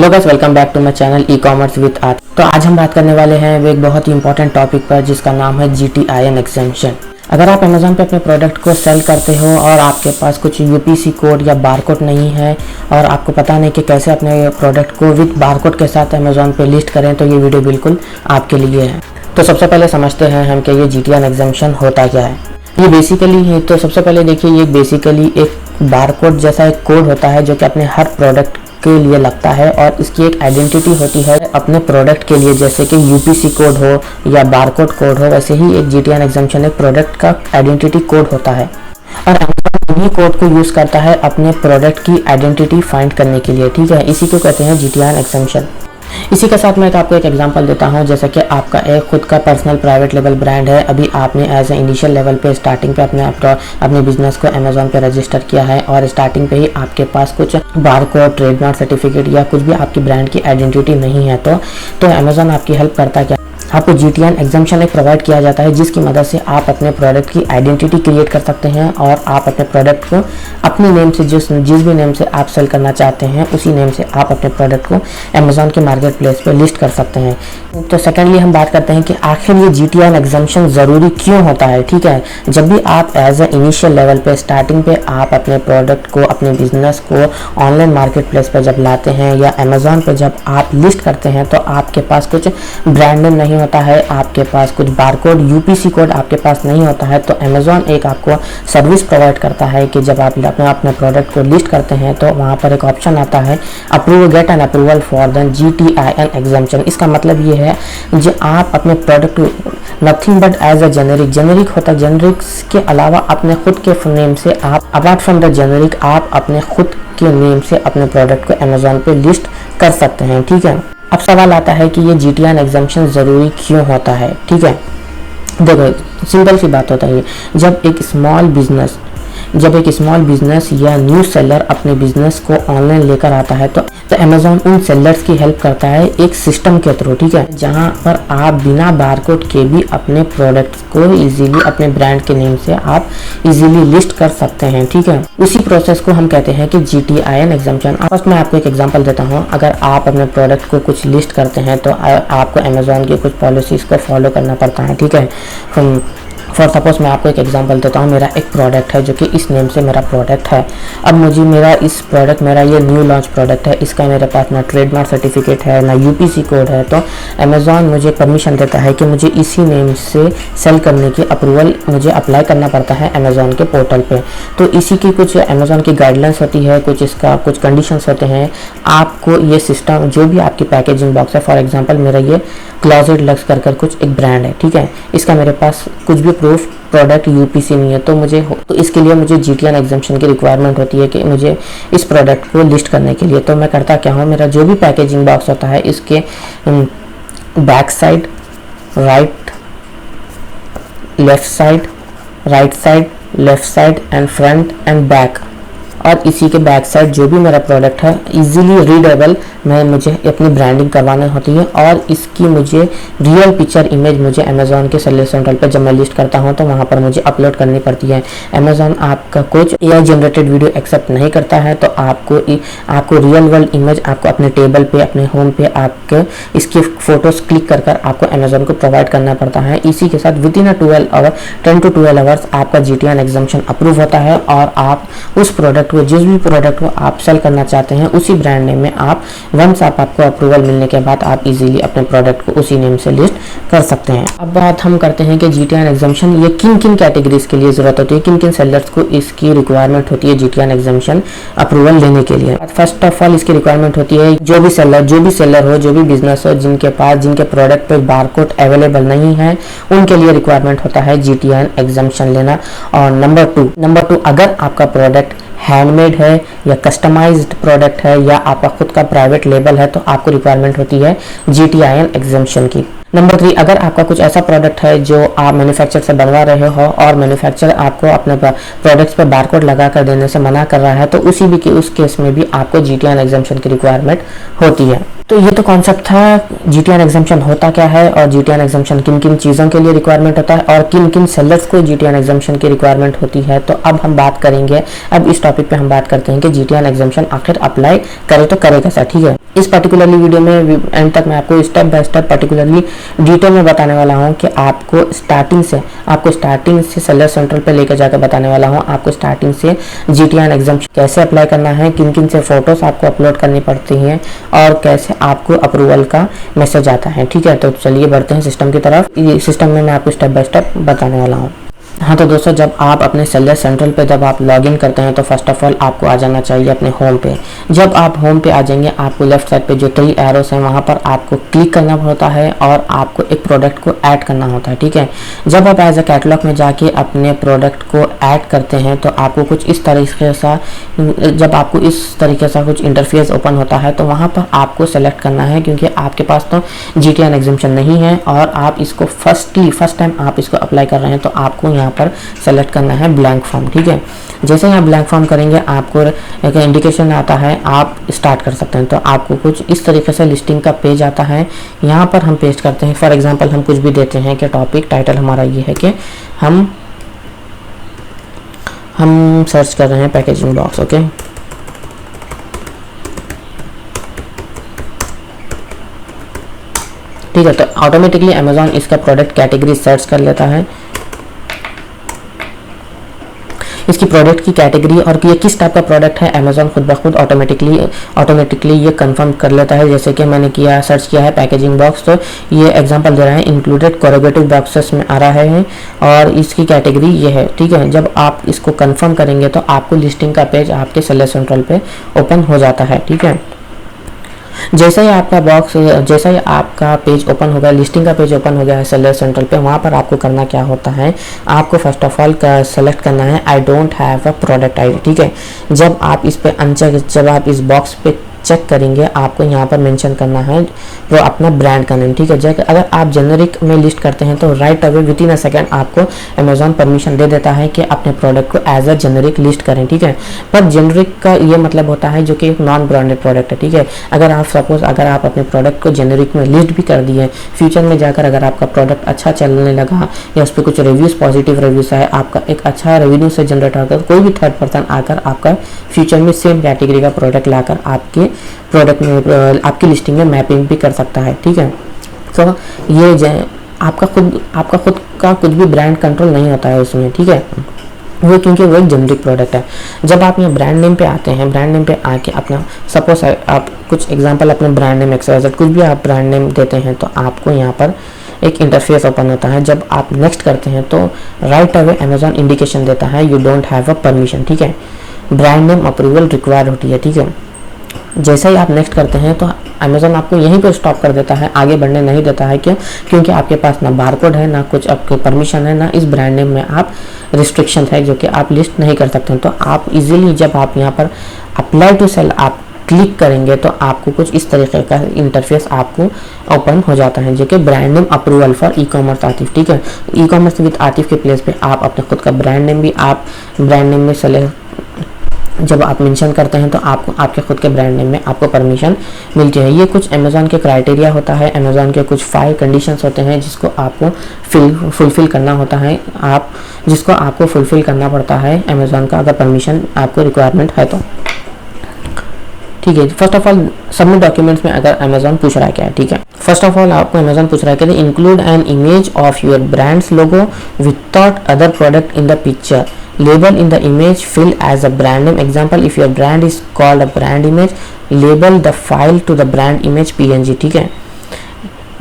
Hello guys, welcome back to my channel e commerce with art. तो आज हम बात करने वाले हैं एक बहुत ही इंपॉर्टेंट टॉपिक पर जिसका नाम है GTIN एग्जेम्पशन। अगर आप अमेज़ॉन पे अपने प्रोडक्ट को सेल करते हो और आपके पास कुछ यूपीसी कोड या बारकोड नहीं है और आपको पता नहीं कि कैसे अपने प्रोडक्ट को विद बारकोड के साथ अमेज़ॉन पे लिस्ट करें, तो ये वीडियो बिल्कुल आपके लिए है। तो सबसे पहले समझते हैं हम कि ये GTIN एग्जेम्पशन होता क्या है। ये बेसिकली है, तो सबसे पहले देखिए, ये बेसिकली एक बारकोड जैसा एक कोड होता है जो कि अपने हर प्रोडक्ट के लिए लगता है और इसकी एक आइडेंटिटी होती है अपने प्रोडक्ट के लिए। जैसे कि यूपीसी कोड हो या बारकोड कोड हो, वैसे ही एक GTIN एग्जेम्पशन एक प्रोडक्ट का आइडेंटिटी कोड होता है और अमेज़न इन्हीं कोड को यूज़ करता है अपने प्रोडक्ट की आइडेंटिटी फाइंड करने के लिए। ठीक है, इसी को कहते हैं GTIN एग्जेम्पशन। इसी के साथ मैं आपको एक एग्जांपल देता हूं। जैसे कि आपका एक खुद का पर्सनल प्राइवेट लेबल ब्रांड है, अभी आपने एज ए इनिशियल लेवल पे स्टार्टिंग पे अपने बिजनेस को अमेज़ॉन पे रजिस्टर किया है और स्टार्टिंग पे ही आपके पास कुछ बारकोड, ट्रेडमार्क सर्टिफिकेट या कुछ भी आपकी ब्रांड की आइडेंटिटी नहीं है, तो अमेज़ॉन आपकी हेल्प करता क्या, आपको GTIN एग्जेम्पशन एक प्रोवाइड किया जाता है जिसकी मदद से आप अपने प्रोडक्ट की आइडेंटिटी क्रिएट कर सकते हैं और आप अपने प्रोडक्ट को अपने नेम से जिस भी नेम से आप सेल करना चाहते हैं उसी नेम से आप अपने प्रोडक्ट को अमेज़ॉन के मार्केट प्लेस पर लिस्ट कर सकते हैं। तो सेकेंडली हम बात करते हैं कि आखिर ये GTIN एग्जेम्पशन ज़रूरी क्यों होता है। ठीक है, जब भी आप एज ए इनिशियल लेवल पे स्टार्टिंग पे आप अपने प्रोडक्ट को, अपने बिजनेस को ऑनलाइन मार्केट प्लेस पर जब लाते हैं या अमेज़ॉन पर जब आप लिस्ट करते हैं, तो आपके पास कुछ ब्रांड नेम नहीं होता है, आपके पास कुछ बारकोड, यूपीसी कोड आपके पास नहीं होता है। तो अमेज़ॉन एक आपको सर्विस प्रोवाइड करता है कि जब आप अपने प्रोडक्ट को लिस्ट करते हैं तो वहाँ पर एक ऑप्शन आता है approve, get an approval for the GTIN exemption. इसका मतलब ये है जो आप अपने product nothing but as a generic होता है, जेनेरिक के अलावा अपने खुद के नेम से आप, अपार्ट फ्रॉम द जेनेरिक, आप अपने खुद के नेम से अपने प्रोडक्ट को अमेज़ॉन पे लिस्ट कर सकते हैं। ठीक है, अब सवाल आता है कि ये GTIN एग्जेम्पशन ज़रूरी क्यों होता है। ठीक है, देखो सिंपल सी बात होता है, जब एक स्मॉल बिजनेस या न्यू सेलर अपने बिजनेस को ऑनलाइन लेकर आता है तो अमेज़ॉन उन सेलर्स की हेल्प करता है एक सिस्टम के थ्रू। ठीक है, जहां पर आप बिना बारकोड के भी अपने प्रोडक्ट को इजीली अपने ब्रांड के नेम से आप इजीली लिस्ट कर सकते हैं। ठीक है, उसी प्रोसेस को हम कहते हैं कि GTIN एग्जेम्पशन। फर्स्ट मैं आपको एक एग्जांपल देता हूं। अगर आप अपने प्रोडक्ट को कुछ लिस्ट करते हैं तो आपको अमेज़ॉन की कुछ पॉलिसीज़ को फॉलो करना पड़ता है। ठीक है, फॉर सपोज मैं आपको एक एग्जांपल देता हूँ। मेरा एक प्रोडक्ट है जो कि इस नेम से मेरा प्रोडक्ट है। अब मुझे मेरा ये न्यू लॉन्च प्रोडक्ट है, इसका मेरे पास ना ट्रेडमार्क सर्टिफिकेट है ना यूपीसी कोड है। तो अमेज़ॉन मुझे परमिशन देता है कि मुझे इसी नेम से सेल करने की अप्रूवल मुझे अप्लाई करना पड़ता है अमेज़ॉन के पोर्टल पे। तो इसी की कुछ अमेज़ॉन की गाइडलाइंस होती है, कुछ कंडीशंस होते हैं। आपको ये सिस्टम, जो भी आपकी पैकेजिंग बॉक्स है, फॉर एग्जांपल मेरा ये क्लोजेट लक्स कर कुछ एक ब्रांड है। ठीक है, इसका मेरे पास कुछ भी प्रूफ प्रोडक्ट यूपीसी नहीं है, तो इसके लिए मुझे GTIN एग्जेम्पशन की रिक्वायरमेंट होती है कि मुझे इस प्रोडक्ट को लिस्ट करने के लिए। तो मैं करता क्या हूँ, मेरा जो भी पैकेजिंग बॉक्स होता है इसके back side, left side and front end back, और इसी के बैक साइड जो भी मेरा प्रोडक्ट है इजीली रीडेबल मुझे अपनी ब्रांडिंग करवानी होती है और इसकी मुझे रियल पिक्चर इमेज मुझे अमेज़ॉन के सेलर सेंट्रल पे जब मैं लिस्ट करता हूं तो वहां पर मुझे अपलोड करनी पड़ती है। अमेज़ॉन आपका कुछ AI जनरेटेड वीडियो एक्सेप्ट नहीं करता है, तो आपको रियल वर्ल्ड इमेज आपको अपने टेबल पे, अपने होम पे आपके इसकी फोटोज क्लिक कर आपको अमेज़ॉन को प्रोवाइड करना पड़ता है। इसी के साथ विद इन 10 to 12 आवर्स आपका GTIN एग्जेम्पशन अप्रूव होता है और आप उस प्रोडक्ट को, जिस भी प्रोडक्ट को आप सेल करना चाहते हैं उसी ब्रांड नेम में आप आपको अप्रूवल मिलने के बाद आप इजीली अपने प्रोडक्ट को उसी नेम से लिस्ट कर सकते हैं। अब बात हम करते हैं कि GTIN एग्जेम्पशन ये किन कैटेगरीज के लिए जरूरत होती है, किन सेलर्स को इसकी रिक्वायरमेंट होती है GTIन एग्जेम्पशन अप्रूवल लेने के लिए। फर्स्ट ऑफ ऑल इसकी रिक्वायरमेंट होती है जो भी सेलर हो, जो भी बिजनेस हो, जिनके प्रोडक्ट पे बारकोड अवेलेबल नहीं है, उनके लिए रिक्वायरमेंट होता है GTIन एग्जेम्पशन लेना। और नंबर टू अगर आपका प्रोडक्ट हैंडमेड है या कस्टमाइज्ड प्रोडक्ट है या आपका खुद का प्राइवेट लेबल है तो आपको रिक्वायरमेंट होती है GTIN एग्जेम्पशन की। नंबर 3, अगर आपका कुछ ऐसा प्रोडक्ट है जो आप मैन्युफैक्चर से बनवा रहे हो और मैन्युफैक्चर आपको अपने प्रोडक्ट्स पर बारकोड लगा कर देने से मना कर रहा है, तो उस केस में भी आपको जीटीआर एग्जाम्पशन की रिक्वायरमेंट होती है। तो ये तो कॉन्सेप्ट था जीटीआर एग्जाम्पशन होता क्या है और जीटीआर एग्जाम्पशन किन किन चीज़ों के लिए रिक्वायरमेंट होता है और किन किन सेलर्स को जीटीआर एग्जाम्पशन की रिक्वायरमेंट होती है। तो अब हम बात करेंगे, अब इस टॉपिक पे हम बात करते हैं कि जीटीआर एग्जाम्पशन आखिर अप्लाई करे तो करे कैसा। ठीक है, इस पर्टिकुलरली वीडियो में एंड तक मैं आपको step by step particularly detail में बताने वाला हूँ कि आपको स्टार्टिंग से सेलर सेंट्रल पे लेकर जाकर बताने वाला हूँ आपको स्टार्टिंग से जीटीआर एग्जाम्पशन कैसे अप्लाई करना है, किन किन से फोटोज आपको अपलोड करनी पड़ती हैं और कैसे आपको अप्रूवल का मैसेज आता है। ठीक है, तो चलिए बढ़ते हैं सिस्टम की तरफ। ये सिस्टम में मैं आपको स्टेप बाय स्टेप बताने वाला हूँ। हाँ, तो दोस्तों जब आप अपने सेलर सेंट्रल पे जब आप लॉगिन करते हैं तो फर्स्ट ऑफ ऑल आपको आ जाना चाहिए अपने होम पे। जब आप होम पे आ जाएंगे, आपको लेफ्ट साइड पे जो 3 एरोस हैं वहाँ पर आपको क्लिक करना होता है और आपको एक प्रोडक्ट को ऐड करना होता है। ठीक है, जब आप एज ए कैटलॉग में जाके अपने प्रोडक्ट को ऐड करते हैं तो आपको कुछ इस तरीके सा, जब आपको इस तरीके से कुछ इंटरफेस ओपन होता है तो वहाँ पर आपको सेलेक्ट करना है, क्योंकि आपके पास तो जीटीआर एग्जाम्पशन नहीं है और आप इसको फर्स्ट टाइम आप इसको अप्लाई कर रहे हैं, तो आपको यहाँ पर सेलेक्ट करना है ब्लैंक फॉर्म। ठीक है, जैसे ही आप ब्लैंक फॉर्म करेंगे आपको एक इंडिकेशन आता है, आप स्टार्ट कर सकते हैं। तो आपको कुछ इस तरीके से लिस्टिंग का पेज आता है, यहाँ पर हम पेस्ट करते हैं। फॉर एग्जांपल हम कुछ भी देते हैं कि टॉपिक टाइटल हमारा ये है कि हम सर्च कर रहे हैं पैकेजिंग बॉक्स। ओके, ठीक है, तो ऑटोमेटिकली अमेजॉन इसका प्रोडक्ट कैटेगरी सर्च कर लेता है, इसकी प्रोडक्ट की कैटेगरी और ये किस टाइप का प्रोडक्ट है अमेजॉन खुद ब खुद ऑटोमेटिकली ये कंफर्म कर लेता है। जैसे कि मैंने सर्च किया है पैकेजिंग बॉक्स, तो ये एग्जांपल दे रहा है इंक्लूडेड कोरेगेटिव बॉक्सेस में आ रहा है और इसकी कैटेगरी ये है। ठीक है, जब आप इसको कंफर्म करेंगे तो आपको लिस्टिंग का पेज आपके सेलर सेंट्रल पे ओपन हो जाता है। ठीक है, जैसा ही आपका पेज ओपन हो गया, लिस्टिंग का पेज ओपन हो गया है सेलर सेंट्रल पे, वहाँ पर आपको करना क्या होता है, आपको फर्स्ट ऑफ ऑल सेलेक्ट करना है I don't have a product ID. ठीक है, जब आप इस बॉक्स पे चेक करेंगे आपको यहाँ पर मेंशन करना है वो अपना ब्रांड का नेम। ठीक है, जैसे अगर आप जेनरिक में लिस्ट करते हैं तो right away with in a second आपको अमेजॉन परमिशन दे देता है कि अपने प्रोडक्ट को एज अ जेनरिक लिस्ट करें। ठीक है, पर जेनरिक का ये मतलब होता है जो कि एक नॉन ब्रांडेड प्रोडक्ट है। ठीक है, अगर आप अपने प्रोडक्ट को जेनरिक में लिस्ट भी कर दिए, फ्यूचर में जाकर अगर आपका प्रोडक्ट अच्छा चलने लगा या उस पर कुछ रिव्यूज पॉजिटिव रिव्यूज है, आपका एक अच्छा रेवेन्यू से जनरेट होगा, तो कोई भी थर्ड पर्सन आकर आपका फ्यूचर में सेम कैटेगरी का प्रोडक्ट लाकर आपके प्रोडक्ट में आपकी लिस्टिंग में मैपिंग भी कर सकता है। ठीक है, तो ये आपका खुद का कुछ भी ब्रांड कंट्रोल नहीं होता है उसमें। ठीक है, वो क्योंकि वो एक जेनरिक प्रोडक्ट है। जब आप यहाँ ब्रांड नेम पे आते हैं, ब्रांड नेम पे आके अपना सपोज आप कुछ एग्जांपल अपने ब्रांड नेम XYZ कुछ भी आप ब्रांड नेम देते हैं तो आपको यहाँ पर एक इंटरफेस ओपन होता है। जब आप नेक्स्ट करते हैं तो राइट अवे अमेजॉन इंडिकेशन देता है you don't have a permission. ठीक है, ब्रांड नेम अप्रूवल रिक्वायर्ड होती है। ठीक है, जैसे ही आप नेक्स्ट करते हैं तो अमेजॉन आपको यहीं पर स्टॉप कर देता है, आगे बढ़ने नहीं देता है। क्यों? क्योंकि आपके पास ना बारकोड है, ना कुछ आपके परमिशन है, ना इस ब्रांड नेम में आप रिस्ट्रिक्शन है जो कि आप लिस्ट नहीं कर सकते हैं। तो आप इजीली जब आप यहाँ पर अप्लाई टू सेल आप क्लिक करेंगे तो आपको कुछ इस तरीके का इंटरफेस आपको ओपन हो जाता है जो कि brand name approval for e commerce Atif. ठीक है, ई कॉमर्स विद आतिफ के प्लेस पे आप अपने खुद का ब्रांड नेम भी आप ब्रांड नेम में जब आप मेंशन करते हैं तो आपको आपके खुद के ब्रांड नेम में आपको परमिशन मिलती है। ये कुछ अमेजॉन के क्राइटेरिया होता है, अमेजॉन के कुछ 5 कंडीशंस होते हैं जिसको आपको फुलफिल करना होता है, जिसको आपको फुलफिल करना पड़ता है अमेजॉन का अगर परमिशन आपको रिक्वायरमेंट है तो। ठीक है, first of all submit documents में अगर अमेजॉन पूछ रहा है क्या है। ठीक है, फर्स्ट ऑफ ऑल आपको अमेजॉन पूछ रहा है कि include an image of your brands logo without other product in the picture, label in the image fill as a brand name. Example, if your brand is called a brand image, label the file to the brand image png। ठीक है,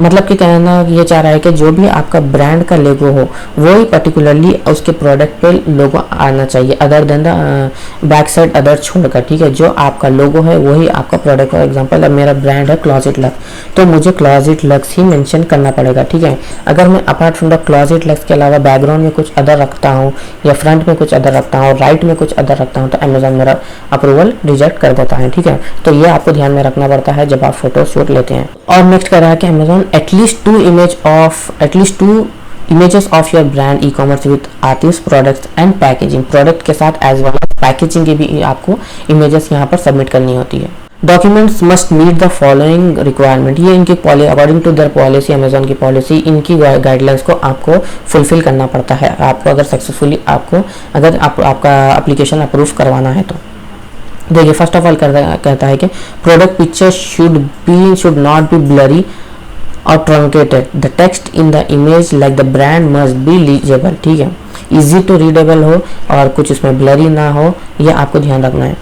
मतलब कि कहना ये चाह रहा है कि जो भी आपका ब्रांड का लोगो हो वो ही पर्टिकुलरली उसके प्रोडक्ट पे लोगो आना चाहिए, other than the back side other छोड़कर। ठीक है, जो आपका लोगो है वही आपका प्रोडक्ट का। एग्जांपल, अब मेरा ब्रांड है क्लॉजेट लक्स तो मुझे क्लॉजेट लक्स ही मेंशन करना पड़ेगा। ठीक है, अगर मैं apart from the closet lux के अलावा बैकग्राउंड में कुछ अदर रखता हूँ या फ्रंट में कुछ अदर रखता हूँ, राइट में कुछ अदर रखता हूँ तो अमेजॉन मेरा अप्रूवल रिजेक्ट कर देता है। ठीक है, तो ये आपको ध्यान में रखना पड़ता है जब आप फोटो शूट लेते हैं। और नेक्स्ट कर रहा है कि Amazon at least to images of your brand e commerce with artist products and packaging, product के साथ एज वेल एज पैकेजिंग की भी आपको इमेजेस यहाँ पर सबमिट करनी होती है। Documents must meet the following requirement, ये इनकी according to their policy, Amazon की पॉलिसी, इनकी गाइडलाइंस को आपको फुलफिल करना पड़ता है आपको, अगर सक्सेसफुली आपका एप्लीकेशन अप्रूव करवाना है तो। देखिए फर्स्ट ऑफ ऑल कहता है कि product picture should not be blurry और truncated, the text in the image like the brand must be legible, ठीक है, इजी टू रीडेबल हो और कुछ इसमें ब्लरी ना हो, ये आपको ध्यान रखना है।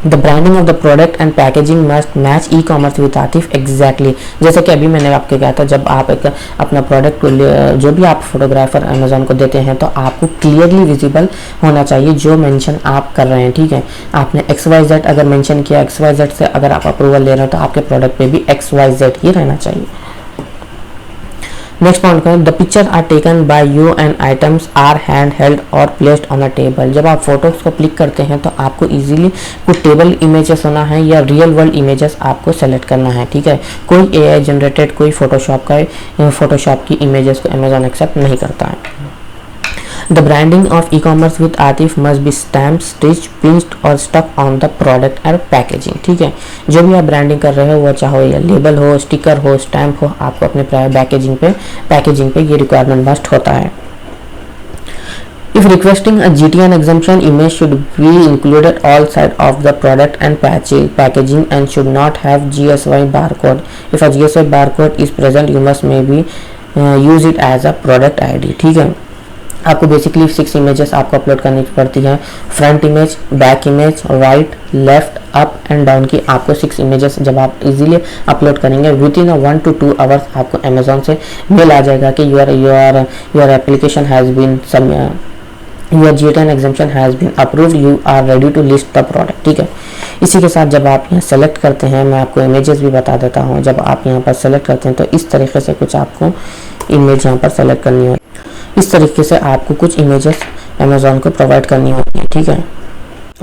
The branding of the product and packaging must match e commerce with Atif exactly, जैसे कि अभी मैंने आपको कहा था, जब आप एक अपना प्रोडक्ट को जो भी आप फोटोग्राफर अमेजोन को देते हैं तो आपको क्लियरली विजिबल होना चाहिए जो मेंशन आप कर रहे हैं, ठीक है। आपने XYZ अगर मेंशन किया, XYZ से अगर आप अप्रूवल ले रहे हो तो आपके प्रोडक्ट पे भी XYZ ही रहना चाहिए। नेक्स्ट पॉइंट का, the picture are taken by you and items are hand held और प्लेस्ड ऑन अ टेबल, जब आप फोटोज को क्लिक करते हैं तो आपको इजीली कुछ टेबल इमेजेस होना है या रियल वर्ल्ड इमेजेस आपको सेलेक्ट करना है, ठीक है। कोई AI जनरेटेड, कोई फोटोशॉप की इमेजेस को अमेजोन एक्सेप्ट नहीं करता है। The branding of e commerce with Atif must be stamp, stitch, pinched और stuck on the product and packaging, ठीक है। जो भी आप ब्रांडिंग कर रहे हो वो चाहे या लेबल हो, स्टिकर हो, स्टैम्प हो, आपको अपने पैकेजिंग पे ये रिक्वायरमेंट मस्ट होता है। If requesting a GTN exemption, image should be included all side of the product and packaging and should not have GSY barcode. If a GSY barcode is present, you must maybe use it as a product ID, ठीक है। आपको basically 6 images आपको upload करनी पड़ती है, front image, back image, right, left, up and down की आपको 6 images जब आप इजीली अपलोड करेंगे विद इन 1 to 2 आवर्स आपको अमेजोन से मेल आ जाएगा कि your application has been your GTN exemption has been approved, you are ready to list the product, ठीक है। इसी के साथ जब आप यहाँ सेलेक्ट करते हैं, मैं आपको इमेजेस भी बता देता हूँ, जब आप यहाँ पर सेलेक्ट करते हैं तो इस तरीके से कुछ आपको इमेज यहाँ पर सेलेक्ट करनी है, इस तरीके से आपको कुछ इमेजेस अमेजोन को प्रोवाइड करनी होती है, ठीक है।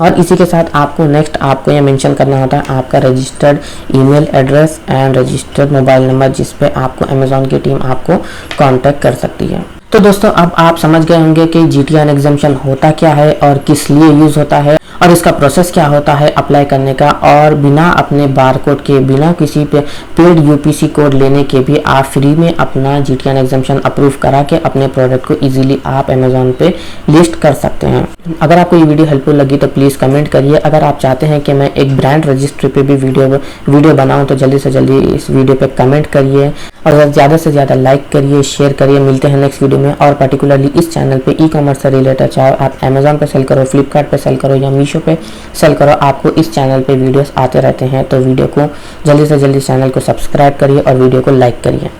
और इसी के साथ आपको नेक्स्ट आपको ये मेंशन करना होता है आपका registered email address and registered mobile number, जिस पे आपको अमेजोन की टीम आपको कांटेक्ट कर सकती है। तो दोस्तों अब आप समझ गए होंगे कि GTN एग्जम्पशन होता क्या है और किस लिए यूज होता है और इसका प्रोसेस क्या होता है अप्लाई करने का, और बिना अपने बारकोड के, बिना किसी पे पेड UPC कोड लेने के भी आप फ्री में अपना GTN एग्जम्पशन अप्रूव करा के अपने प्रोडक्ट को इजीली आप अमेजोन पे लिस्ट कर सकते हैं। अगर आपको ये वीडियो हेल्पफुल लगी तो प्लीज़ कमेंट करिए। अगर आप चाहते हैं कि मैं एक ब्रांड रजिस्ट्री पे भी वीडियो बनाऊँ तो जल्दी से जल्दी इस वीडियो पे कमेंट करिए और ज़्यादा से ज़्यादा लाइक करिए, शेयर करिए। मिलते हैं नेक्स्ट वीडियो में, और पर्टिकुलरली इस चैनल पे ई कॉमर्स से रिलेटेड, चाहे आप अमेजोन पे सेल करो, फ्लिपकार्ट पे सेल करो या मीशो पे सेल करो, आपको इस चैनल पे वीडियोस आते रहते हैं। तो वीडियो को जल्दी से जल्दी चैनल को सब्सक्राइब करिए और वीडियो को लाइक करिए।